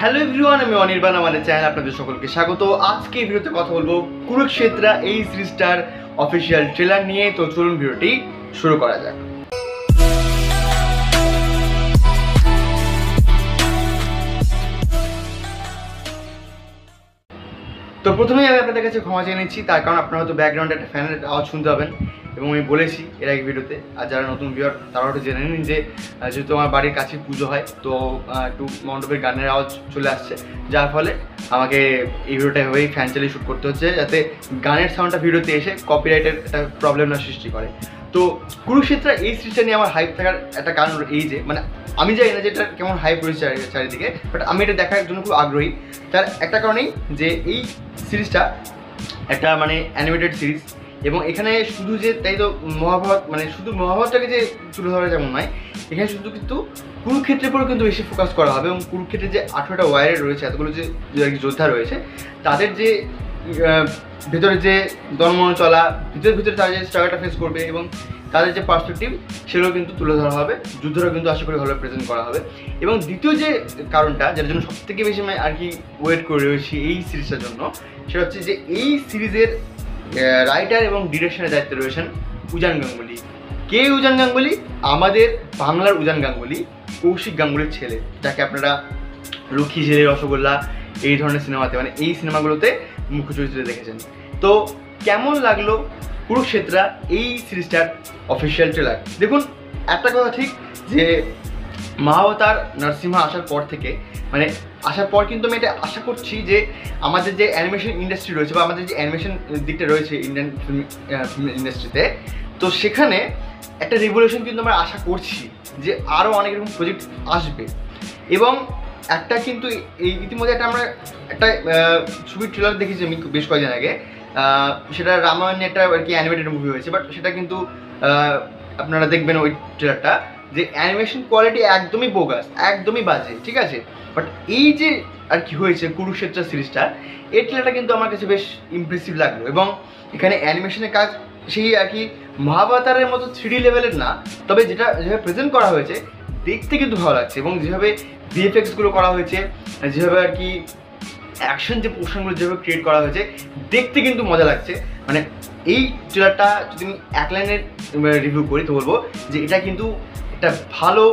Hello everyone, আমি অনির্বাণ। আমাদের channel আপনাদের সকলকে স্বাগত। আজকে এই ভিডিওতে কথা বলবো কুরুক্ষেত্রা এই সিরিজটার অফিসিয়াল ট্রেলার নিয়ে। তো চলুন ভিডিওটি শুরু করা যাক। তো প্রথমেই আমি আপনাদের কাছে ক্ষমা চেয়ে নিচ্ছি, তার কারণ আপনারা হয়তো ব্যাকগ্রাউন্ডে একটা ফ্যানের আওয়াজ শুনতে পাবেন, এবং আমি বলেছি এর আগে ভিডিওতে। আর যারা নতুন ভিউয়ার তারা একটু জেনে নিন যে যেহেতু আমার বাড়ির কাছে পুজো হয়, তো একটু মণ্ডপের গানের আওয়াজ চলে আসছে, যার ফলে আমাকে এই ভিডিওটা এভাবেই ফ্যান চালিয়ে শ্যুট করতে হচ্ছে, যাতে গানের সাউন্ডটা ভিডিওতে এসে কপিরাইটের একটা প্রবলেম না সৃষ্টি করে। তো কুরুক্ষেত্রা এই সিরিজটা নিয়ে আমার হাইপ থাকার একটা কারণ এই যে, মানে আমি জানি না যে এটা কেমন হাইপ রয়েছে চারিদিকে, বাট আমি এটা দেখার জন্য খুব আগ্রহী। তার একটা কারণেই যে এই সিরিজটা একটা মানে অ্যানিমেটেড সিরিজ, এবং এখানে শুধু যে তাই তো মহাভারত, মানে শুধু মহাভারতটাকে যে তুলে ধরা যেমন নয়, এখানে শুধু কিন্তু কুরুক্ষেত্রের পরেও কিন্তু বেশি ফোকাস করা হবে। এবং কুরুক্ষেত্রের যে 18টা ওয়ারের রয়েছে, এতগুলো যে যোদ্ধা রয়েছে, তাদের যে ভেতরে যে দমন চলা, ভিতরে তারা যে স্ট্রাগলটা ফেস করবে এবং তাদের যে পার্সপেক্টিভ, সেগুলো কিন্তু তুলে ধরা হবে। যুদ্ধটা কিন্তু আশা করি ভালোভাবে প্রেজেন্ট করা হবে। এবং দ্বিতীয় যে কারণটা, যার জন্য সবথেকে বেশি আমি আর কি ওয়েট করে রয়েছি এই সিরিজটার জন্য, সেটা হচ্ছে যে এই সিরিজের রাইটার এবং ডিরেকশনের দায়িত্বে রয়েছেন উজান গাঙ্গুলি। কে উজান গাঙ্গুলি? আমাদের বাংলার উজান গাঙ্গুলি, কৌশিক গাঙ্গুলির ছেলে, যাকে আপনারা লক্ষ্মী ঝিলে রসগোল্লা এই ধরনের সিনেমাতে, মানে এই সিনেমাগুলোতে মুখ্য চরিত্রে দেখেছেন। তো কেমন লাগলো কুরুক্ষেত্রা এই সিরিজটার অফিসিয়াল ট্রেলার? দেখুন, একটা কথা ঠিক যে মহাবতার নরসিংহা আসার পর থেকে, মানে আসার পর কিন্তু আমি এটা আশা করছি যে আমাদের যে অ্যানিমেশন ইন্ডাস্ট্রি রয়েছে, বা আমাদের যে অ্যানিমেশন দিকটা রয়েছে ইন্ডিয়ান ফিল্ম ইন্ডাস্ট্রিতে, তো সেখানে একটা রিভলিউশন কিন্তু আমরা আশা করছি যে আরও অনেক রকম প্রজেক্ট আসবে। এবং একটা কিন্তু এই ইতিমধ্যে আমরা একটা ছবির ট্রেলার দেখেছি আমি বেশ কয়েকদিন আগে, সেটা রামায়ণ একটা আর কি অ্যানিমেটেড মুভি হয়েছে, বাট সেটা কিন্তু আপনারা দেখবেন ওই ট্রেলারটা, যে অ্যানিমেশন কোয়ালিটি একদমই বোগাস, একদমই বাজে, ঠিক আছে। বাট এই যে আর কি হয়েছে কুরুক্ষেত্রা সিরিজটা, এই ট্রেলারটা কিন্তু আমার কাছে বেশ ইমপ্রেসিভ লাগলো। এবং এখানে অ্যানিমেশনের কাজ সেই আর কি মহাভারতের মতো 3D লেভেলের না, তবে যেভাবে প্রেজেন্ট করা হয়েছে দেখতে কিন্তু ভালো লাগছে। এবং যেভাবে ভিএফএক্সগুলো করা হয়েছে, যেভাবে আর কি অ্যাকশন যে পোর্শনগুলো যেভাবে ক্রিয়েট করা হয়েছে, দেখতে কিন্তু মজা লাগছে। মানে এই ট্রেলারটা যদি আমি এক লাইনের রিভিউ করি তো বলবো যে এটা কিন্তু একটা ভালো,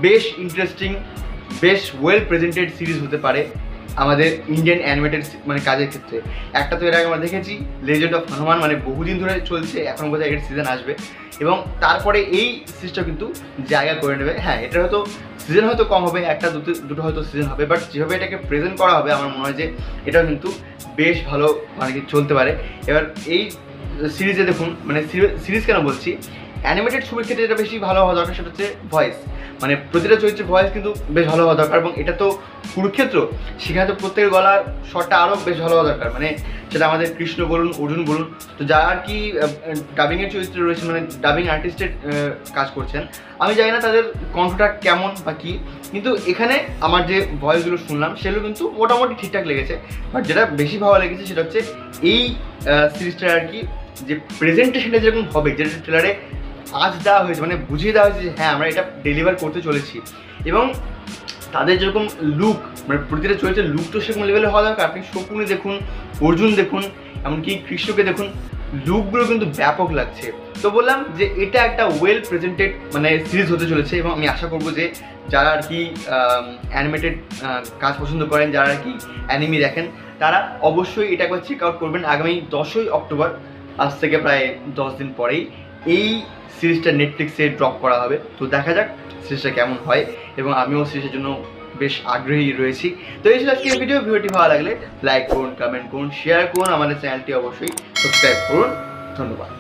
বেশ ইন্টারেস্টিং, বেশ ওয়েল প্রেজেন্টেড সিরিজ হতে পারে আমাদের ইন্ডিয়ান অ্যানিমেটেড মানে কাজের ক্ষেত্রে। একটা তো এর আগে আমরা দেখেছি লেজেন্ড অফ হনুমান, মানে বহুদিন ধরে চলছে, এখন বোধহয় এর সিজন আসবে, এবং তারপরে এই সিরিজটা কিন্তু জায়গা করে নেবে। হ্যাঁ, এটা হয়তো সিজন হয়তো কম হবে, একটা দুটো হয়তো সিজন হবে, বাট যেভাবে এটাকে প্রেজেন্ট করা হবে আমার মনে হয় যে এটাও কিন্তু বেশ ভালো মানে কি চলতে পারে। এবার এই সিরিজে দেখুন, মানে সিরিজ কেন বলছি, অ্যানিমেটেড ছবির ক্ষেত্রে যেটা বেশি ভালো হওয়া দরকার সেটা হচ্ছে ভয়েস, মানে প্রতিটা চরিত্রের ভয়েস কিন্তু বেশ ভালো হওয়া দরকার। এবং এটা তো কুরুক্ষেত্র, সেখানে তো প্রত্যেকের গলার শটটা আরও বেশ ভালো হওয়া দরকার, মানে সেটা আমাদের কৃষ্ণ বলুন, অর্জুন বলুন, তো যারা আর কি ডাবিংয়ের চরিত্রে রয়েছে, মানে ডাবিং আর্টিস্টের কাজ করছেন, আমি জানি না তাদের কণ্ঠটা কেমন বা কী, কিন্তু এখানে আমার যে ভয়েসগুলো শুনলাম সেগুলো কিন্তু মোটামুটি ঠিকঠাক লেগেছে। বাট যেটা বেশি ভালো লেগেছে সেটা হচ্ছে এই সিরিজটার আর কি যে প্রেজেন্টেশনটা যেরকম হবে, যেটা ট্রেলারে আজ দেওয়া হয়েছে, মানে বুঝিয়ে দেওয়া হয়েছে যে হ্যাঁ আমরা এটা ডেলিভার করতে চলেছি। এবং তাদের যেরকম লুক, মানে প্রতিটা চরিত্রের লুক তো সেরকম লেভেলে হওয়া দরকার। আপনি শকুনি দেখুন, অর্জুন দেখুন, এমনকি কৃষ্ণকে দেখুন, লুকগুলো কিন্তু ব্যাপক লাগছে। তো বললাম যে এটা একটা ওয়েল প্রেজেন্টেড মানে সিরিজ হতে চলেছে, এবং আমি আশা করবো যে যারা আর কি অ্যানিমেটেড কাজ পছন্দ করেন, যারা আর কি অ্যানিমি দেখেন, তারা অবশ্যই এটা একবার চেক আউট করবেন। আগামী 10ই অক্টোবর, আজ থেকে প্রায় 10 দিন পরেই এই সিরিজটা নেটফ্লিক্সে ড্রপ করা হবে। তো দেখা যাক সিরিজটা কেমন হয়, এবং আমিও সিরিজের জন্য বেশ আগ্রহী রয়েছি। তো এই ছিল আজকের ভিডিওটি ভালো লাগলে লাইক করুন, কমেন্ট করুন, শেয়ার করুন, আমাদের চ্যানেলটি অবশ্যই সাবস্ক্রাইব করুন। ধন্যবাদ।